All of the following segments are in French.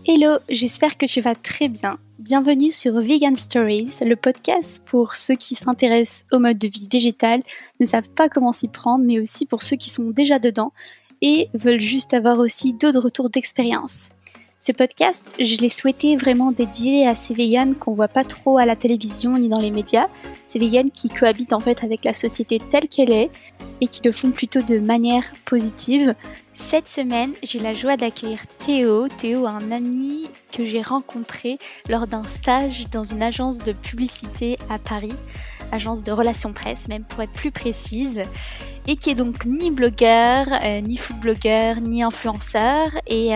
Hello, j'espère que tu vas très bien. Bienvenue sur Vegan Stories, le podcast pour ceux qui s'intéressent au mode de vie végétal, ne savent pas comment s'y prendre, mais aussi pour ceux qui sont déjà dedans et veulent juste avoir aussi d'autres retours d'expérience. Ce podcast, je l'ai souhaité vraiment dédié à ces véganes qu'on voit pas trop à la télévision ni dans les médias, ces véganes qui cohabitent en fait avec la société telle qu'elle est et qui le font plutôt de manière positive. Cette semaine, j'ai la joie d'accueillir Théo. Théo, un ami que j'ai rencontré lors d'un stage dans une agence de publicité à Paris, agence de relations presse même pour être plus précise, et qui est donc ni blogueur, ni food blogueur, ni influenceur. Et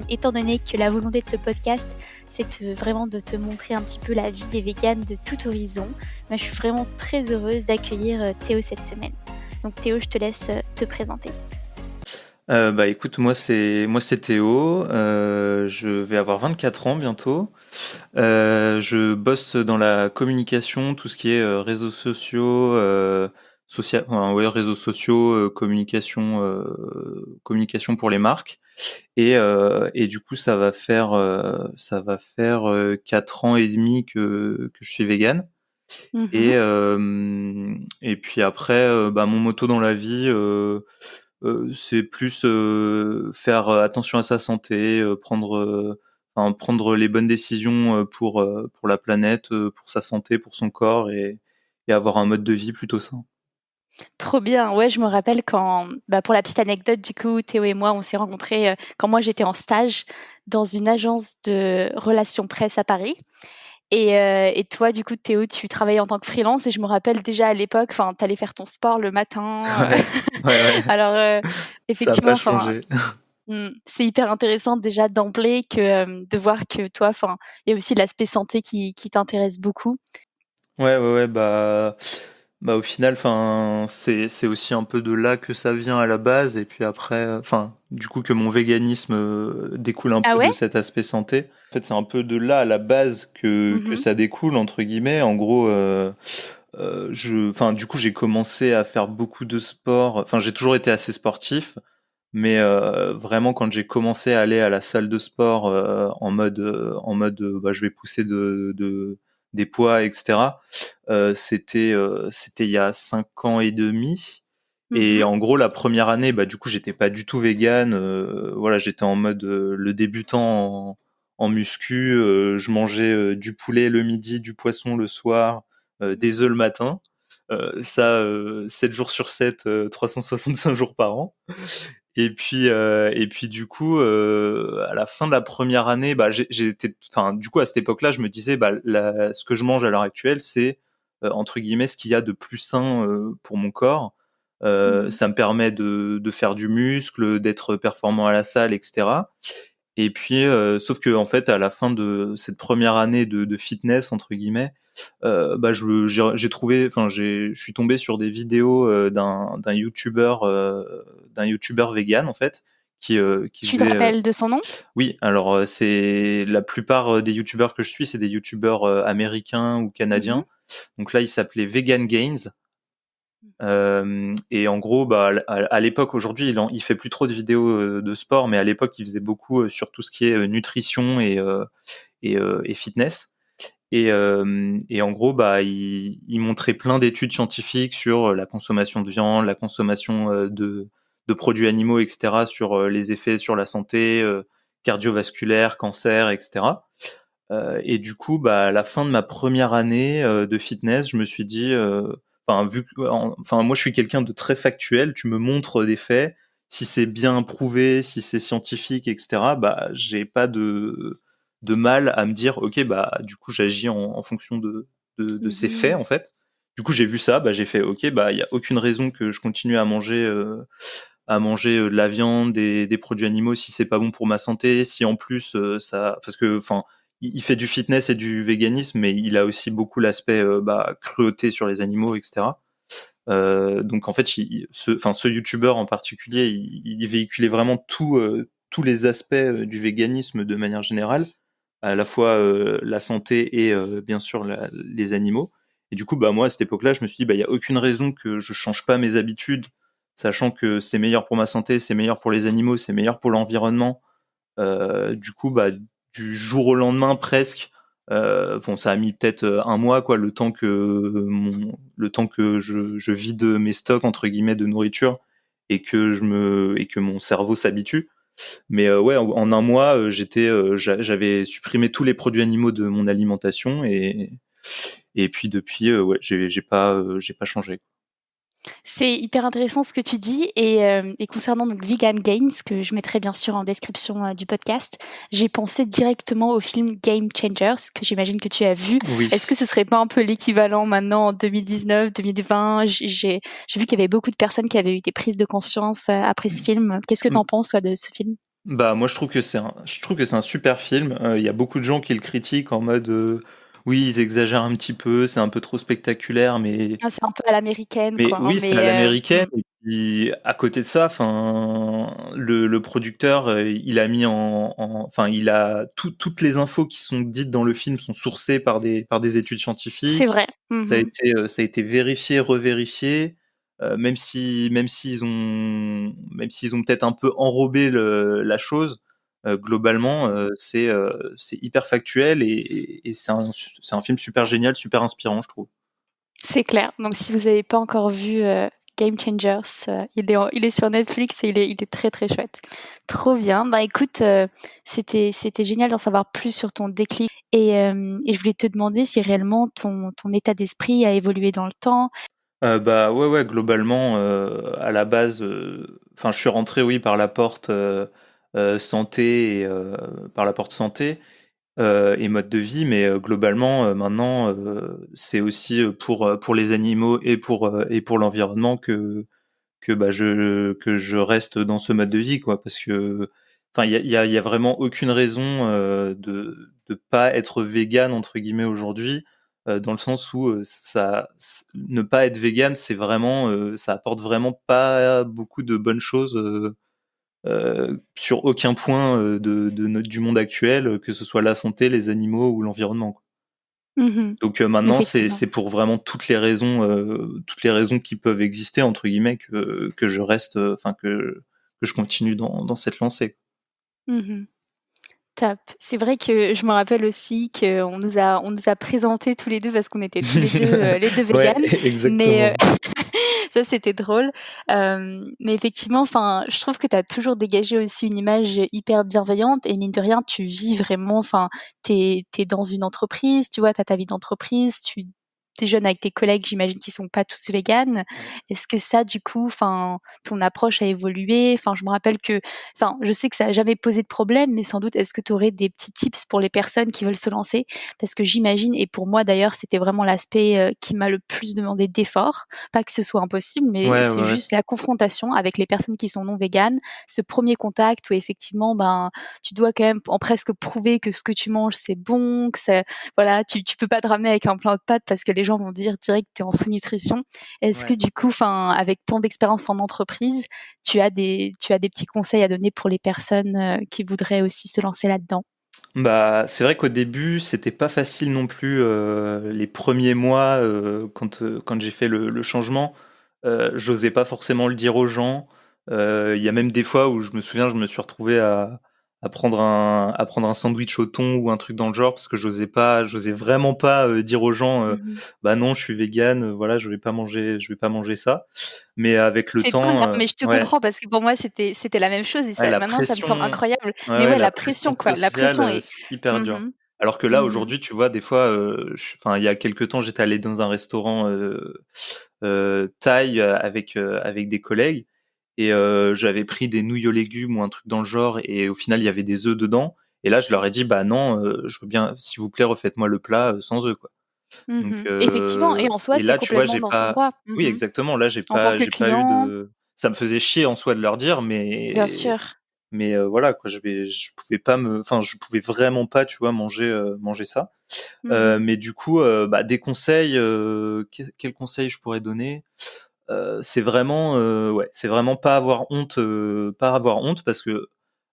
étant donné que la volonté de ce podcast, c'est vraiment de te montrer un petit peu la vie des véganes de tout horizon, je suis vraiment très heureuse d'accueillir Théo cette semaine. Donc Théo, je te laisse te présenter. Écoute, moi c'est Théo, je vais avoir 24 ans bientôt. Je bosse dans la communication, tout ce qui est réseaux sociaux, réseaux sociaux, communication pour les marques. Et du coup ça va faire 4 ans et demi que je suis vegan. Et Mhm. et puis après, mon motto dans la vie. C'est plus faire attention à sa santé, prendre les bonnes décisions pour la planète, pour sa santé, pour son corps et avoir un mode de vie plutôt sain. Trop bien. Ouais, je me rappelle quand, pour la petite anecdote, du coup, Théo et moi, on s'est rencontrés quand moi j'étais en stage dans une agence de relations presse à Paris. Et toi, du coup, Théo, tu travaillais en tant que freelance et je me rappelle déjà à l'époque, enfin, t'allais faire ton sport le matin. Ouais, ouais, ouais. Alors, Ça a effectivement, pas enfin, changé. c'est hyper intéressant déjà d'emblée de voir que toi, enfin, il y a aussi l'aspect santé qui t'intéresse beaucoup. Ouais, ouais, ouais, au final, enfin, c'est aussi un peu de là que ça vient à la base, et puis après, enfin, du coup, que mon véganisme découle un Ah peu de ouais? cet aspect santé. En fait, c'est un peu de là à la base que Mhm. ça découle, entre guillemets. En gros, du coup, j'ai commencé à faire beaucoup de sport. Enfin, j'ai toujours été assez sportif, mais vraiment, quand j'ai commencé à aller à la salle de sport je vais pousser des poids, etc. C'était il y a 5 ans et demi. Et Mhm. en gros, la première année, du coup, j'étais pas du tout vegan. Voilà, j'étais en mode le débutant en muscu. Je mangeais du poulet le midi, du poisson le soir, des œufs le matin. 7 jours sur 7, 365 jours par an. Et puis du coup, à la fin de la première année, du coup à cette époque-là, je me disais, ce que je mange à l'heure actuelle, c'est entre guillemets ce qu'il y a de plus sain pour mon corps. Mhm. Ça me permet de faire du muscle, d'être performant à la salle, etc. Et puis, sauf que en fait, à la fin de cette première année de fitness entre guillemets, j'ai trouvé, enfin, je suis tombé sur des vidéos d'un youtubeur vegan en fait, qui Tu te faisait, rappelles de son nom? oui, alors c'est la plupart des youtubeurs que je suis, c'est des youtubeurs américains ou Mhm. canadiens. Donc là, il s'appelait Vegan Gains. Et en gros, à l'époque, aujourd'hui, il fait plus trop de vidéos de sport, mais à l'époque, il faisait beaucoup sur tout ce qui est nutrition et fitness. Et en gros, il montrait plein d'études scientifiques sur la consommation de viande, la consommation de produits animaux, etc., sur les effets sur la santé cardiovasculaire, cancer, etc. Et du coup, à la fin de ma première année de fitness, je me suis dit, moi, je suis quelqu'un de très factuel. Tu me montres des faits, si c'est bien prouvé, si c'est scientifique, etc. J'ai pas de mal à me dire, ok, du coup, j'agis en fonction de ces faits, Mhm. en fait. Du coup, j'ai vu ça, j'ai fait, ok, il y a aucune raison que je continue à manger de la viande, des produits animaux si c'est pas bon pour ma santé, si en plus parce que enfin il fait du fitness et du véganisme, mais il a aussi beaucoup l'aspect cruauté sur les animaux, etc. Donc en fait, ce youtubeur en particulier, il véhiculait vraiment tous les aspects du véganisme de manière générale, à la fois la santé et bien sûr les animaux. Et du coup, moi à cette époque-là, je me suis dit, il y a aucune raison que je change pas mes habitudes, sachant que c'est meilleur pour ma santé, c'est meilleur pour les animaux, c'est meilleur pour l'environnement. Du coup, du jour au lendemain presque. Bon, ça a mis peut-être un mois, quoi, le temps que je vide mes stocks entre guillemets de nourriture et que mon cerveau s'habitue. Mais ouais, en un mois, j'avais supprimé tous les produits animaux de mon alimentation et puis depuis, ouais, j'ai pas changé. C'est hyper intéressant ce que tu dis et concernant donc Vegan Gains, que je mettrai bien sûr en description, du podcast, j'ai pensé directement au film Game Changers que j'imagine que tu as vu. Oui. Est-ce que ce serait pas un peu l'équivalent maintenant en 2019-2020? J'ai vu qu'il y avait beaucoup de personnes qui avaient eu des prises de conscience, après ce film. Qu'est-ce que tu en penses toi de ce film? Bah moi je trouve que c'est un super film. Il y a beaucoup de gens qui le critiquent en mode oui ils exagèrent un petit peu, c'est un peu trop spectaculaire, Ah, c'est un peu à l'américaine mais quoi, hein, oui c'est à mais l'américaine. Et puis à côté de ça, enfin le producteur il a mis enfin il a toutes les infos qui sont dites dans le film sont sourcées par des études c'est scientifiques. vrai. Mmh. Ça a été vérifié, revérifié. Même s'ils ont peut-être un peu enrobé la chose, globalement, c'est hyper factuel et c'est un film super génial, super inspirant, je trouve. C'est clair. Donc si vous n'avez pas encore vu Game Changers, il est sur Netflix et il est très très chouette. Trop bien. Bah écoute, c'était génial d'en savoir plus sur ton déclic et je voulais te demander si réellement ton état d'esprit a évolué dans le temps. Bah ouais, ouais, globalement, à la base, enfin, je suis rentré, oui, par la porte santé par la porte santé. Et mode de vie, mais globalement maintenant c'est aussi pour les animaux et pour l'environnement que je reste dans ce mode de vie, quoi, parce que enfin il y a vraiment aucune raison de pas être vegan entre guillemets aujourd'hui, dans le sens où ne pas être vegan c'est vraiment ça apporte vraiment pas beaucoup de bonnes choses sur aucun point du monde actuel, que ce soit la santé, les animaux ou l'environnement, quoi. Mmh. Donc maintenant, Effectivement. c'est pour vraiment toutes les raisons qui peuvent exister entre guillemets que je reste, enfin que je continue dans cette lancée. Mmh. Top. C'est vrai que je me rappelle aussi qu'on nous a présentés tous les 2 parce qu'on était tous les 2 Ouais, véganes, mais exactement. ça, c'était drôle. Mais effectivement, enfin, je trouve que tu as toujours dégagé aussi une image hyper bienveillante et mine de rien, tu vis vraiment, enfin, tu es dans une entreprise, tu vois? Tu as ta vie d'entreprise, tu déjeunes avec tes collègues, j'imagine qu'ils sont pas tous véganes. Ouais. Est-ce que ça, du coup, enfin, ton approche a évolué? Enfin, je me rappelle que enfin, je sais que ça a jamais posé de problème, mais sans doute, est-ce que tu aurais des petits tips pour les personnes qui veulent se lancer? Parce que j'imagine et pour moi d'ailleurs, c'était vraiment l'aspect, qui m'a le plus demandé d'efforts. Pas que ce soit impossible, mais Ouais, c'est ouais, ouais. juste la confrontation avec les personnes qui sont non véganes, ce premier contact où effectivement, ben, tu dois quand même en presque prouver que ce que tu manges, c'est bon, que c'est voilà, tu peux pas te ramener avec un plat de pâtes parce que les gens vont dire direct que tu es en sous-nutrition. Est-ce que Ouais. du coup, enfin, avec tant d'expérience en entreprise, tu as des petits conseils à donner pour les personnes, qui voudraient aussi se lancer là-dedans? Bah, c'est vrai qu'au début, c'était pas facile non plus, les premiers mois, quand j'ai fait le changement. J'osais pas forcément le dire aux gens. Il y a même des fois où je me souviens, je me suis retrouvé à prendre un sandwich au thon ou un truc dans le genre parce que j'osais vraiment pas dire aux gens, Mmh. bah non, je suis vegan, voilà, je vais pas manger ça. Mais avec le C'est drôle, temps, non, mais je te ouais, comprends parce que pour moi, c'était la même chose et ouais, ça maintenant, ça me semble incroyable. Mais ouais, ouais, la la pression pression, quoi, la sociale, pression est c'est hyper dur. mmh Alors que mh. là, Mmh. aujourd'hui, tu vois, des fois, enfin, il y a quelques temps, j'étais allé dans un restaurant thaï avec des collègues et j'avais pris des nouilles aux légumes ou un truc dans le genre et au final, il y avait des œufs dedans. Et là, je leur ai dit, bah non, je veux bien, s'il vous plaît, refaites-moi le plat sans œufs, quoi. Donc, Effectivement et en soi, et tu es là, tu vois, complètement j'ai dans ton pas, droit. oui, exactement. Là, En tant que j'ai pas eu client, de, ça me faisait chier en soi de leur dire, bien sûr. mais voilà quoi, je pouvais pas enfin je pouvais vraiment pas, tu vois, manger ça. Mmh. Mais du coup, bah, des conseils, quel conseil je pourrais donner? C'est vraiment, ouais, c'est vraiment pas avoir honte parce que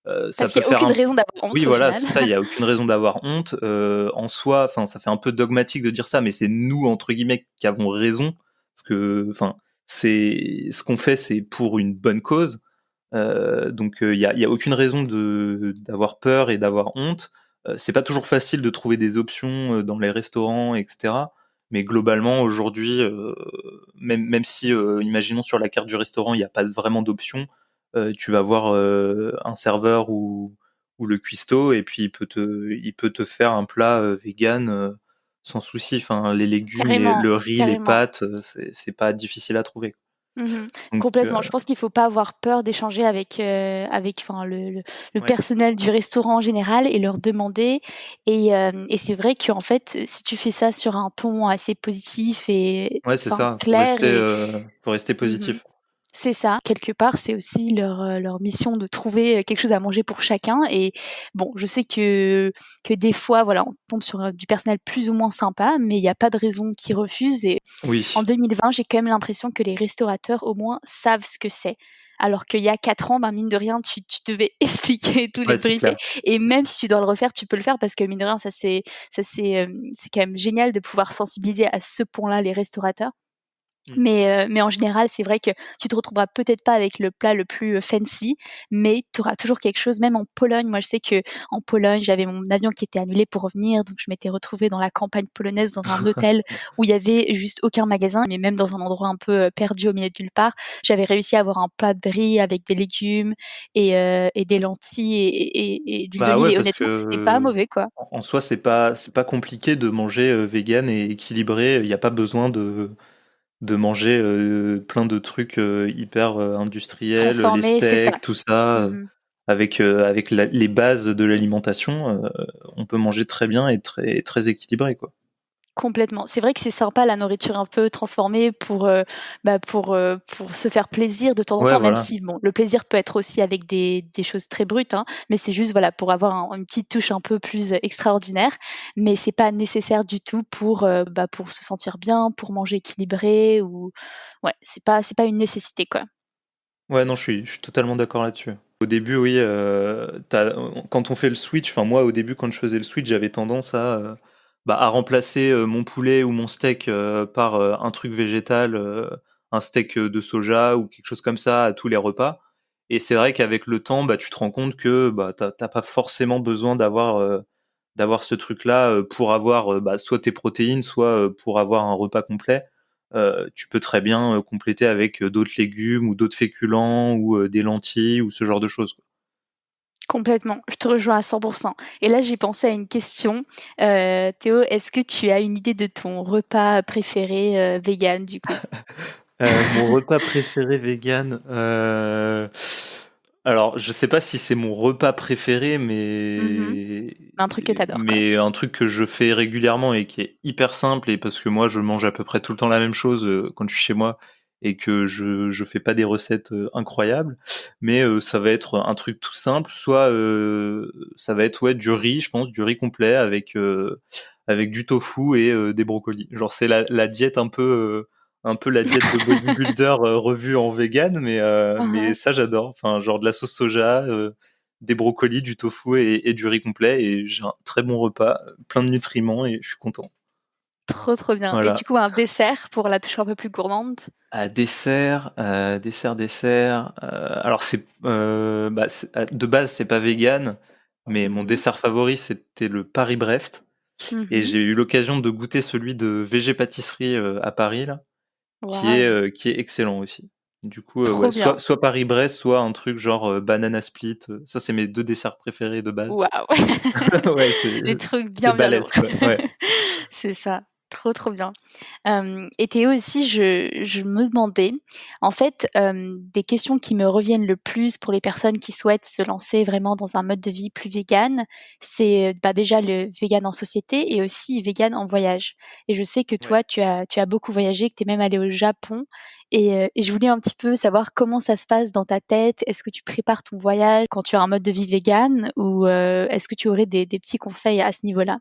ça Parce qu'il peut y a faire aucune un, raison d'avoir oui honte au voilà, final. c'est ça, il y a aucune raison d'avoir honte en soi. Enfin, ça fait un peu dogmatique de dire ça, mais c'est nous entre guillemets qui avons raison parce que, enfin, c'est ce qu'on fait, c'est pour une bonne cause. Donc il y a aucune raison de d'avoir peur et d'avoir honte. C'est pas toujours facile de trouver des options dans les restaurants, etc. Mais globalement, aujourd'hui, même si, imaginons sur la carte du restaurant, il n'y a pas vraiment d'options, tu vas voir un serveur ou le cuistot, et puis il peut te faire un plat vegan sans souci. Enfin, les légumes, Carrément, le riz, les carrément. pâtes, c'est pas difficile à trouver. Mmh. Donc, Complètement. Je pense qu'il faut pas avoir peur d'échanger avec enfin le ouais, personnel du restaurant en général et leur demander et c'est vrai qu'en fait, si tu fais ça sur un ton assez positif et ouais, c'est enfin ça. clair et Faut rester mmh positif. c'est ça. Quelque part, c'est aussi leur mission de trouver, quelque chose à manger pour chacun et bon, je sais que des fois, voilà, on tombe sur, du personnel plus ou moins sympa, mais il y a pas de raison qu'ils refusent et en Oui. 2020, j'ai quand même l'impression que les restaurateurs, au moins, savent ce que c'est. Alors qu'il y a 4 ans, ben, mine de rien, tu devais expliquer tous les Ouais, c'est briefer clair. et même si tu dois le refaire, tu peux le faire parce que mine de rien, c'est quand même génial de pouvoir sensibiliser à ce point-là les restaurateurs. Mm. Mais en général, c'est vrai que tu te retrouveras peut-être pas avec le plat le plus, fancy, mais tu auras toujours quelque chose. Même en Pologne, moi je sais qu'en Pologne, j'avais mon avion qui était annulé pour revenir, donc je m'étais retrouvée dans la campagne polonaise dans un hôtel où il y avait juste aucun magasin, mais même dans un endroit un peu, perdu au milieu de nulle part, j'avais réussi à avoir un plat de riz avec des légumes et des lentilles et d'huile Bah d'olive ouais, et parce honnêtement, c'était pas que mauvais, quoi. en soi, c'est pas compliqué de manger vegan et équilibré. Il n'y a pas besoin de manger plein de trucs hyper industriels, les Transformé, c'est ça. steaks, tout ça, Mmh. avec les bases de l'alimentation. On peut manger très bien et très très équilibré, quoi. Complètement. C'est vrai que c'est sympa la nourriture un peu transformée pour se faire plaisir de temps en Ouais, temps, même voilà. si bon, le plaisir peut être aussi avec des choses très brutes, hein, mais c'est juste voilà pour avoir une petite touche un peu plus extraordinaire, mais c'est pas nécessaire du tout pour se sentir bien, pour manger équilibré ou ouais, c'est pas une nécessité quoi. Ouais, non, je suis totalement d'accord là-dessus. Au début, oui, quand on fait le switch, enfin moi, au début, quand je faisais le switch, j'avais tendance à remplacer mon poulet ou mon steak par un truc végétal, un steak de soja ou quelque chose comme ça à tous les repas. Et c'est vrai qu'avec le temps, bah, tu te rends compte que bah, t'as pas forcément besoin d'avoir ce truc-là pour avoir bah, soit tes protéines, soit pour avoir un repas complet. Tu peux très bien compléter avec d'autres légumes ou d'autres féculents ou des lentilles ou ce genre de choses, quoi. Complètement, je te rejoins à 100. Et là, j'ai pensé à une question. Théo, est-ce que tu as une idée de ton repas préféré, végan du coup? Mon repas préféré vegan. Alors, je sais pas si c'est mon repas préféré, Mmh. mais Un truc que t'adores quoi? un truc que je fais régulièrement et qui est hyper simple, et parce que moi je mange à peu près tout le temps la même chose quand je suis chez moi et que je fais pas des recettes incroyables, mais ça va être un truc tout simple, soit ça va être ouais du riz, je pense, du riz complet avec du tofu et des brocolis. Genre c'est la diète un peu la diète de bodybuilder revue en vegan, mais Mmh. ça j'adore. Enfin, genre de la sauce soja, des brocolis, du tofu et du riz complet, et j'ai un très bon repas, plein de nutriments, et je suis content. Trop, trop bien. Et Voilà. du coup, un dessert pour la touche un peu plus gourmande? À dessert, dessert. Alors de base c'est pas vegan, mais mon Mmh. dessert favori c'était le Paris-Brest, et Mmh. j'ai eu l'occasion de goûter celui de VG Pâtisserie à Paris là, Waouh! qui est excellent aussi. Du coup, ouais, Trop bien. soit Paris-Brest, soit un truc genre banana split. Ça, c'est mes deux desserts préférés de base. Waouh! Ouais, Des trucs c'est bien, bien lourds. balèze, quoi. Ouais. C'est ça. Trop, trop bien. Et Théo aussi, je me demandais, en fait, des questions qui me reviennent le plus pour les personnes qui souhaitent se lancer vraiment dans un mode de vie plus vegan, c'est, bah, déjà le vegan en société et aussi vegan en voyage. Et je sais que Ouais. toi, tu as beaucoup voyagé, que tu es même allé au Japon et je voulais un petit peu savoir comment ça se passe dans ta tête. Est-ce que tu prépares ton voyage quand tu as un mode de vie vegan ou, est-ce que tu aurais des petits conseils à ce niveau-là?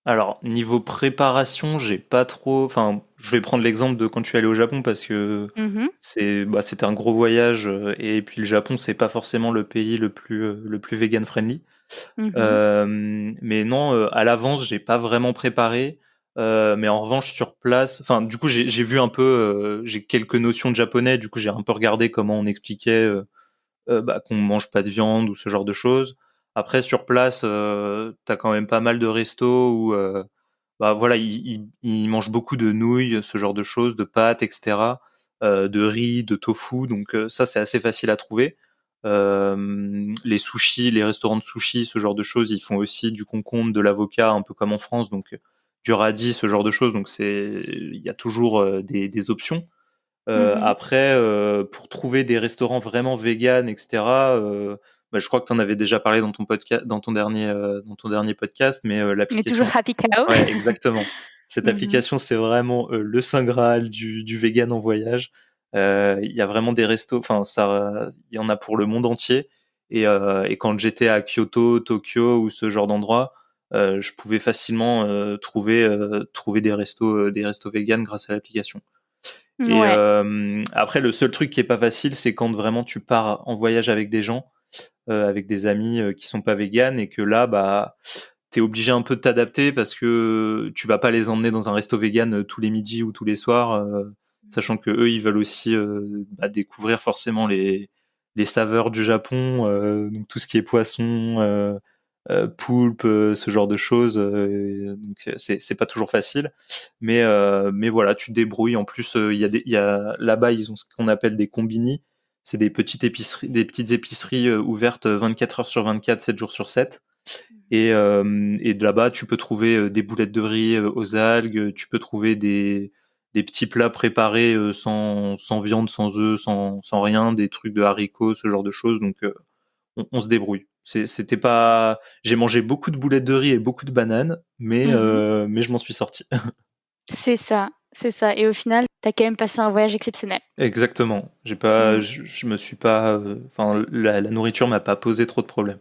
Alors, niveau préparation, j'ai pas trop. Enfin, je vais prendre l'exemple de quand je suis allé au Japon parce que Mmh. c'était un gros voyage, et puis le Japon, c'est pas forcément le pays le plus vegan friendly. Mmh. Mais non, à l'avance, j'ai pas vraiment préparé. Mais en revanche, sur place, enfin, du coup, j'ai vu un peu, j'ai quelques notions de japonais. Du coup, j'ai un peu regardé comment on expliquait bah, qu'on mange pas de viande ou ce genre de choses. Après, sur place, t'as quand même pas mal de restos où, bah voilà, ils mangent beaucoup de nouilles, ce genre de choses, de pâtes, etc., de riz, de tofu. Donc ça, c'est assez facile à trouver. Les sushis, les restaurants de sushis, ce genre de choses, ils font aussi du concombre, de l'avocat, un peu comme en France, donc du radis, ce genre de choses. Donc il y a toujours des options. Mhm. Après, pour trouver des restaurants vraiment véganes, etc. Bah, je crois que tu en avais déjà parlé dans ton podcast, dans ton dernier podcast, mais Mais toujours l'application, Happy Cow. ouais, exactement. Cette Mhm. application, c'est vraiment le saint graal du vegan en voyage. Il y a vraiment des restos, enfin ça, il y en a pour le monde entier. Et quand j'étais à Kyoto, Tokyo ou ce genre d'endroit, je pouvais facilement trouver des restos véganes grâce à l'application. Et Ouais. après, le seul truc qui est pas facile, c'est quand vraiment tu pars en voyage avec des gens, avec des amis qui sont pas véganes et que là, bah, t'es obligé un peu de t'adapter parce que tu vas pas les emmener dans un resto vegan tous les midis ou tous les soirs, sachant que eux, ils veulent aussi bah, découvrir forcément les saveurs du Japon, donc tout ce qui est poisson, poulpe, ce genre de choses. Donc c'est pas toujours facile, mais voilà, tu te débrouilles. En plus, il y a là-bas, ils ont ce qu'on appelle des combini. C'est des petites épiceries, des petites épiceries ouvertes 24 heures sur 24, 7 jours sur 7. Et de là-bas, tu peux trouver des boulettes de riz aux algues, tu peux trouver des petits plats préparés sans viande, sans œufs, sans rien, des trucs de haricots, ce genre de choses. Donc, on se débrouille. C'était pas. J'ai mangé beaucoup de boulettes de riz et beaucoup de bananes, Mhm. mais je m'en suis sorti. C'est ça, c'est ça. Et au final, t'as quand même passé un voyage exceptionnel. Exactement. J'ai pas. Mm. Je me suis pas. Enfin, la nourriture m'a pas posé trop de problèmes.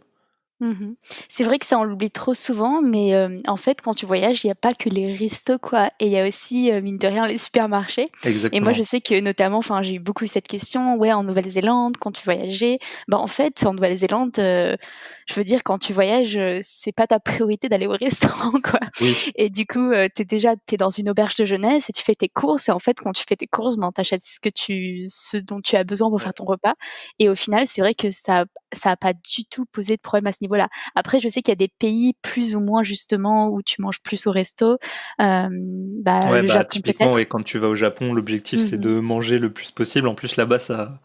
Mhm. C'est vrai que ça, on l'oublie trop souvent, mais en fait, quand tu voyages, il n'y a pas que les restos, quoi. Et il y a aussi, mine de rien, les supermarchés. Et moi, je Exactement. sais que notamment, enfin, j'ai eu beaucoup cette question, ouais, en Nouvelle-Zélande, quand tu voyageais, bah, en fait, en Nouvelle-Zélande, je veux dire, quand tu voyages, c'est pas ta priorité d'aller au restaurant, quoi. Oui. Et du coup, t'es dans une auberge de jeunesse et tu fais tes courses. Et en fait, quand tu fais tes courses, ben, t'achètes ce dont tu as besoin pour Ouais. faire ton repas. Et au final, c'est vrai que ça a pas du tout posé de problème à ce niveau-là. Après, je sais qu'il y a des pays plus ou moins justement où tu manges plus au resto. Bah, Ouais, le bah Japon typiquement, peut-être. ouais, quand tu vas au Japon, l'objectif c'est Mmh. de manger le plus possible. En plus, là-bas, ça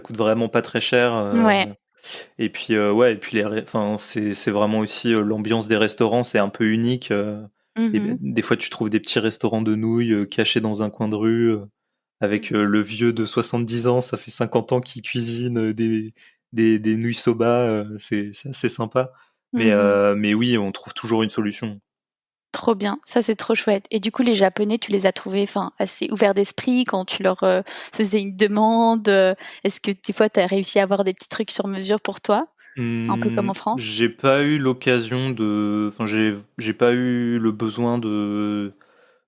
coûte vraiment pas très cher. Ouais. Et puis, ouais, et puis enfin, c'est vraiment aussi l'ambiance des restaurants, c'est un peu unique. Mmh. Des fois, tu trouves des petits restaurants de nouilles cachés dans un coin de rue, avec Mmh. le vieux de 70 ans, ça fait 50 ans qu'il cuisine des nouilles soba. C'est assez sympa. Mmh. Mais oui, on trouve toujours une solution. Trop bien, ça c'est trop chouette. Et du coup, les Japonais, tu les as trouvés, enfin, assez ouverts d'esprit quand tu leur faisais une demande. Est-ce que des fois, tu as réussi à avoir des petits trucs sur mesure pour toi, un peu comme en France? J'ai pas eu l'occasion de, enfin j'ai pas eu le besoin de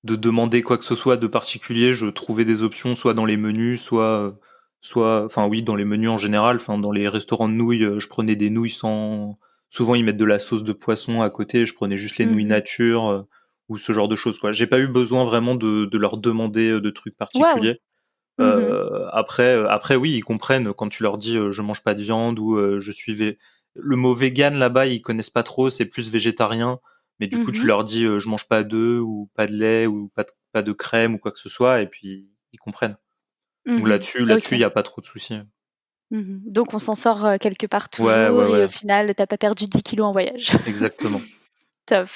demander quoi que ce soit de particulier. Je trouvais des options soit dans les menus, enfin oui, dans les menus en général. Enfin, dans les restaurants de nouilles, je prenais des nouilles sans. Souvent, ils mettent de la sauce de poisson à côté. Je prenais juste les nouilles Mmh. nature ou ce genre de choses, quoi. J'ai pas eu besoin vraiment de leur demander de trucs Waouh! particuliers. Mmh. Après, oui, ils comprennent quand tu leur dis je mange pas de viande ou je suis le mot vegan là-bas, ils connaissent pas trop, c'est plus végétarien. Mais du coup, tu Mmh. leur dis je mange pas d'œufs ou pas de lait ou pas de crème ou quoi que ce soit, et puis ils comprennent. Donc Mmh. là-dessus, il OK. y a pas trop de soucis. Mmh. Donc on s'en sort, quelque part Ouais, toujours ouais, et ouais, au final, tu pas perdu 10 kilos en voyage. exactement. Top.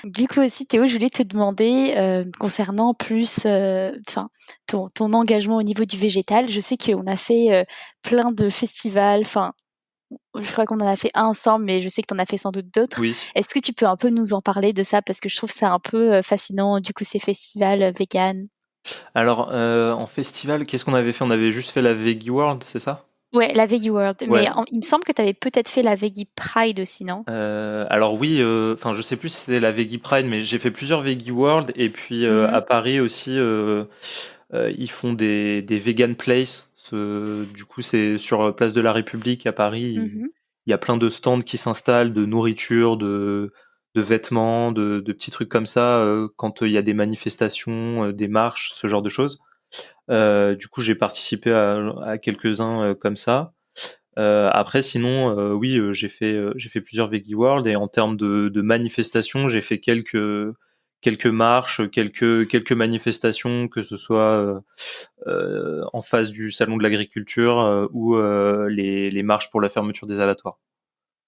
Du coup aussi, Théo, je voulais te demander, concernant plus, enfin, ton engagement au niveau du végétal. Je sais qu'on a fait, plein de festivals, enfin, je crois qu'on en a fait un ensemble, mais je sais que tu en as fait sans doute d'autres. Oui. Est-ce que tu peux un peu nous en parler de ça? Parce que je trouve ça un peu, fascinant, du coup, ces festivals, véganes. Alors, en festival, qu'est-ce qu'on avait fait? On avait juste fait la Veggie World, c'est ça? Ouais, la Veggie World, mais Ouais. il me semble que tu avais peut-être fait la Veggie Pride aussi, non? Alors oui, enfin je sais plus si c'était la Veggie Pride, mais j'ai fait plusieurs Veggie World et puis Mmh. à Paris aussi, ils font des vegan place. Du coup, c'est sur Place de la République à Paris. Mmh. Il y a plein de stands qui s'installent, de nourriture, de vêtements, de petits trucs comme ça quand il y a des manifestations, des marches, ce genre de choses. Du coup, j'ai participé à quelques-uns comme ça. Après, sinon, oui, j'ai fait plusieurs Veggie World et en termes de manifestations, j'ai fait quelques marches, quelques manifestations, que ce soit en face du salon de l'agriculture ou les marches pour la fermeture des abattoirs.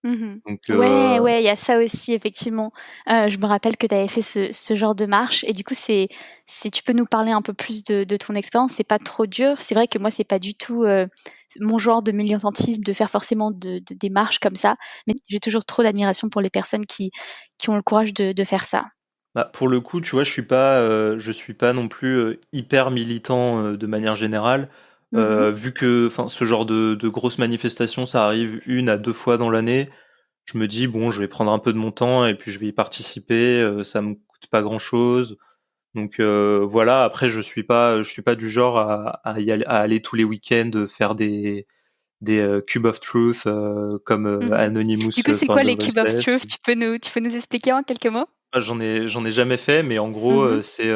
Mmh. Donc, Ouais, ouais, il y a ça aussi effectivement. Je me rappelle que tu avais fait ce genre de marche et du coup, c'est si tu peux nous parler un peu plus de ton expérience, c'est pas trop dur? C'est vrai que moi, c'est pas du tout, mon genre de militantisme de faire forcément des marches comme ça, mais j'ai toujours trop d'admiration pour les personnes qui ont le courage de faire ça. bah, pour le coup, tu vois, je suis pas non plus hyper militant de manière générale. Mmh. Vu que, enfin, ce genre de grosses manifestations, ça arrive 1 à 2 fois dans l'année. Je me dis bon, je vais prendre un peu de mon temps et puis je vais y participer. Ça me coûte pas grand-chose. Donc voilà. Après, je suis pas du genre à aller tous les week-ends faire des Cube of Truth comme Mmh. Anonymous Du coup, c'est quoi Find a les Cube of Bracelet. Truth? Tu peux nous expliquer en quelques mots? Ah, j'en ai jamais fait, mais en gros, Mmh. c'est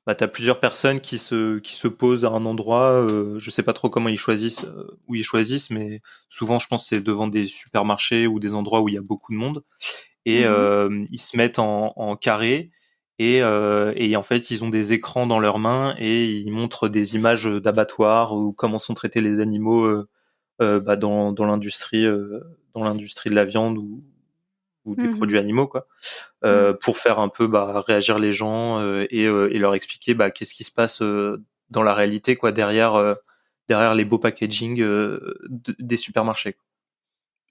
bah, t'as plusieurs personnes qui se posent à un endroit. Je sais pas trop comment ils choisissent, où ils choisissent, mais souvent, je pense, que c'est devant des supermarchés ou des endroits où il y a beaucoup de monde. Et Mmh. ils se mettent en carré et en fait, ils ont des écrans dans leurs mains et ils montrent des images d'abattoirs ou comment sont traités les animaux bah, dans l'industrie de la viande ou des produits Mmh. animaux, quoi. Mmh. Pour faire un peu bah, réagir les gens et leur expliquer bah, qu'est-ce qui se passe dans la réalité quoi derrière les beaux packaging des supermarchés.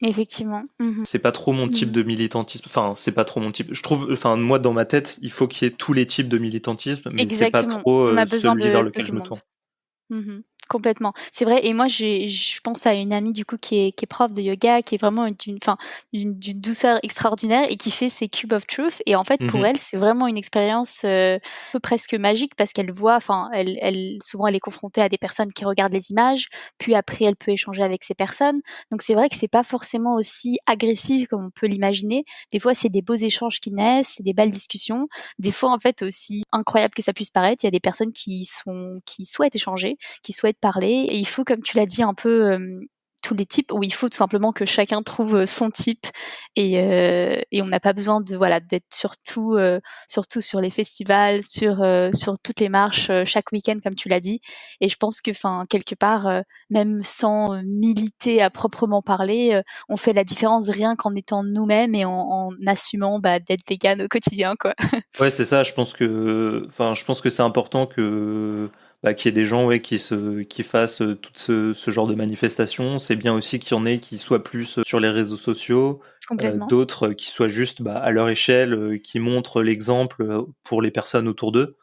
Effectivement. Mmh. C'est pas trop mon type Mmh. de militantisme. Enfin, c'est pas trop mon type. Je trouve, enfin, moi dans ma tête, il faut qu'il y ait tous les types de militantisme, mais c'est pas Exactement. trop On a besoin celui vers de lequel tout je le me monde. tourne. Mmh. Complètement. C'est vrai et moi je pense à une amie du coup qui est prof de yoga, qui est vraiment d'une douceur extraordinaire et qui fait ses Cube of Truth et en fait pour Mhm. elle, c'est vraiment une expérience, un peu presque magique parce qu'elle voit enfin elle souvent elle est confrontée à des personnes qui regardent les images, puis après elle peut échanger avec ces personnes. Donc c'est vrai que c'est pas forcément aussi agressif comme on peut l'imaginer. Des fois, c'est des beaux échanges qui naissent, c'est des belles discussions. Des fois, en fait, aussi incroyable que ça puisse paraître, il y a des personnes qui souhaitent échanger, qui souhaitent parler. Et il faut, comme tu l'as dit, un peu tous les types, où il faut tout simplement que chacun trouve son type et on n'a pas besoin de voilà d'être surtout sur les festivals, sur toutes les marches chaque week-end comme tu l'as dit. Et je pense que, enfin quelque part, même sans militer à proprement parler, on fait la différence rien qu'en étant nous-mêmes et en assumant bah, d'être vegan au quotidien, quoi. Ouais, c'est ça. Je pense que c'est important que bah, qu'il y ait des gens ouais qui fassent ce genre de manifestations. C'est bien aussi qu'il y en ait qui soient plus sur les réseaux sociaux, Complètement. d'autres qui soient juste bah, à leur échelle, qui montrent l'exemple pour les personnes autour d'eux.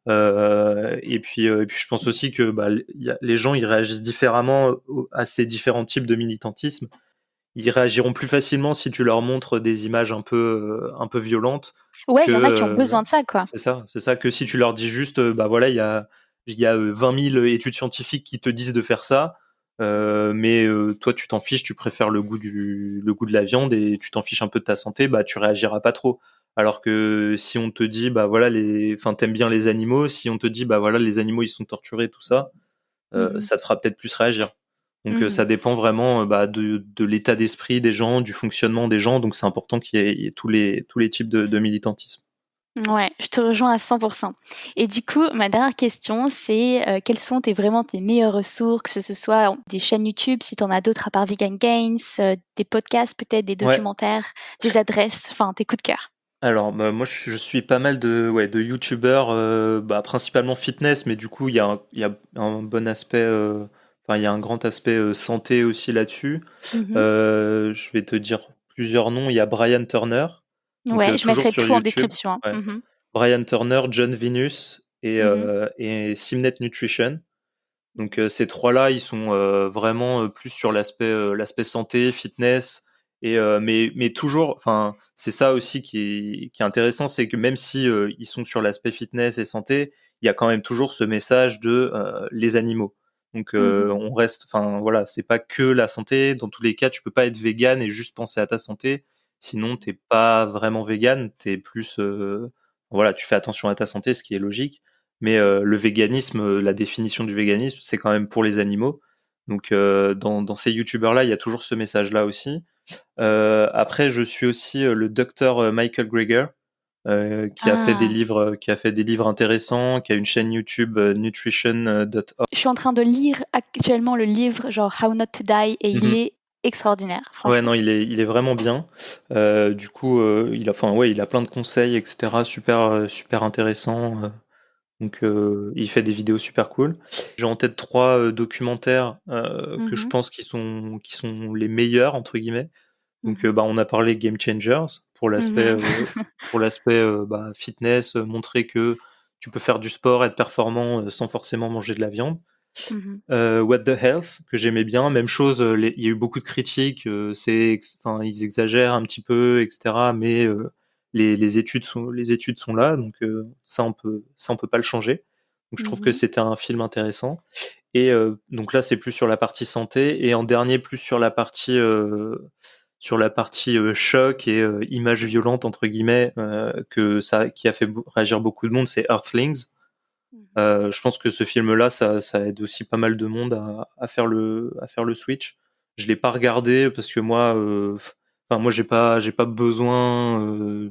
Et puis je pense aussi que bah, les gens ils réagissent différemment à ces différents types de militantisme. Ils réagiront plus facilement si tu leur montres des images un peu violentes Ouais, que il y en a qui ont besoin de ça, quoi. c'est ça que si tu leur dis juste bah voilà il y a 20 000 études scientifiques qui te disent de faire ça, mais toi tu t'en fiches, tu préfères le goût de la viande et tu t'en fiches un peu de ta santé, bah tu réagiras pas trop. Alors que si on te dit bah voilà enfin t'aimes bien les animaux, si on te dit bah voilà les animaux ils sont torturés tout ça, Mmh. ça te fera peut-être plus réagir. Donc Mmh. ça dépend vraiment bah, de l'état d'esprit des gens, du fonctionnement des gens. Donc c'est important qu'il y ait tous les types de militantisme. Ouais, je te rejoins à 100. Et du coup, ma dernière question, c'est, quelles sont tes meilleures ressources, que ce soit des chaînes YouTube, si tu en as d'autres à part Vegan Gains, des podcasts peut-être, des Ouais. documentaires, des adresses, enfin tes coups de cœur? Alors bah, moi je suis pas mal de youtubeurs, bah, principalement fitness, mais du coup il y a un bon aspect, enfin il y a un grand aspect santé aussi là-dessus. Mmh. Je vais te dire plusieurs noms. Il y a Brian Turner, donc Ouais, je toujours mettrai sur tout en YouTube. description, hein. Ouais. Mmh. Brian Turner, John Venus Mmh. et Simnet Nutrition. Donc ces trois-là, ils sont vraiment plus sur l'aspect santé, fitness mais toujours enfin c'est ça aussi qui est intéressant, c'est que même si ils sont sur l'aspect fitness et santé, il y a quand même toujours ce message de les animaux. Donc Mmh. on reste enfin voilà, c'est pas que la santé, dans tous les cas, tu peux pas être vegan et juste penser à ta santé, sinon t'es pas vraiment vegan, t'es plus voilà, tu fais attention à ta santé, ce qui est logique. Mais le véganisme, la définition du véganisme, c'est quand même pour les animaux. Donc dans ces youtubeurs-là, il y a toujours ce message-là aussi. Après, je suis aussi le docteur Michael Greger, Ah, qui a fait des livres intéressants, qui a une chaîne YouTube nutrition.org. je suis en train de lire actuellement le livre genre How Not to Die et il Mhm. est extraordinaire, Ouais, franchement. non, il est vraiment bien. Du coup, il a plein de conseils, etc. Super, super intéressants. Donc, il fait des vidéos super cool. J'ai en tête trois documentaires que je Mhm, pense qui sont les meilleurs entre guillemets. Donc, mhm, on a parlé Game Changers mhm, pour l'aspect fitness, montrer que tu peux faire du sport, être performant sans forcément manger de la viande. mhm, What the Health que j'aimais bien, même chose. Il y a eu beaucoup de critiques. Enfin, ils exagèrent un petit peu, etc. Mais les études sont là, donc ça on peut pas le changer. Donc je trouve que mhm, c'était un film intéressant. Et donc là, c'est plus sur la partie santé, et en dernier, plus sur la partie choc et image violente entre guillemets, qui a fait réagir beaucoup de monde, c'est Earthlings. mhm. Je pense que ce film-là, ça aide aussi pas mal de monde à faire le switch. Je l'ai pas regardé parce que moi, enfin moi j'ai pas besoin,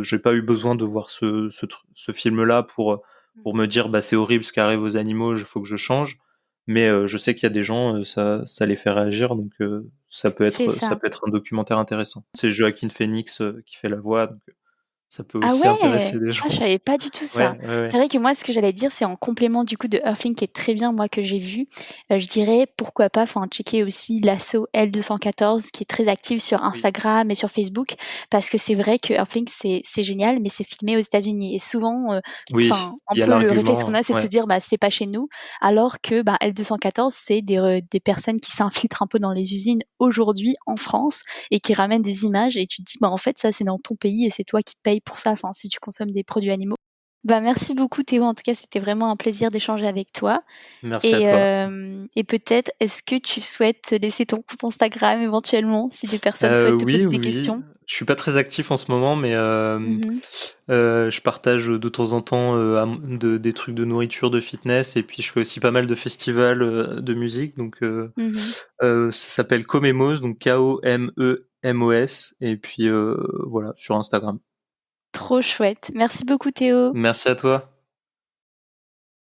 j'ai pas eu besoin de voir ce film-là pour me dire bah c'est horrible ce qui arrive aux animaux, il faut que je change. Mais je sais qu'il y a des gens, ça les fait réagir, donc ça peut C'est être ça ça. peut être un documentaire intéressant. C'est Joaquin Phoenix qui fait la voix, donc ça peut Ah aussi ouais! intéresser des Ah, je gens. savais pas du tout ça. Ouais, ouais, ouais. C'est vrai que moi, ce que j'allais dire, c'est en complément du coup de Earthling qui est très bien, moi, que j'ai vu, je dirais pourquoi pas, enfin, checker aussi l'asso L214 qui est très active sur Oui. Instagram et sur Facebook parce que c'est vrai que Earthling c'est génial, mais c'est filmé aux États-Unis et souvent, Oui, enfin, un il y a peu le réflexe qu'on l'argument, a, c'est de se ouais. dire: «Bah, c'est pas chez nous», alors que, bah, L214 c'est des personnes qui s'infiltrent un peu dans les usines aujourd'hui en France et qui ramènent des images et tu te dis bah en fait ça c'est dans ton pays et c'est toi qui payes pour ça, enfin si tu consommes des produits animaux. Bah merci beaucoup Théo, en tout cas c'était vraiment un plaisir d'échanger avec toi. Merci à toi. Et peut-être est-ce que tu souhaites laisser ton compte Instagram éventuellement si des personnes souhaitent te Oui, poser des oui, oui. questions? Je suis pas très actif en ce moment, mais Mhm, je partage de temps en temps des trucs de nourriture, de fitness, et puis je fais aussi pas mal de festivals de musique. Donc mhm. ça s'appelle Comemos, donc Komemos, et puis voilà, sur Instagram. Trop chouette. Merci beaucoup Théo. Merci à toi.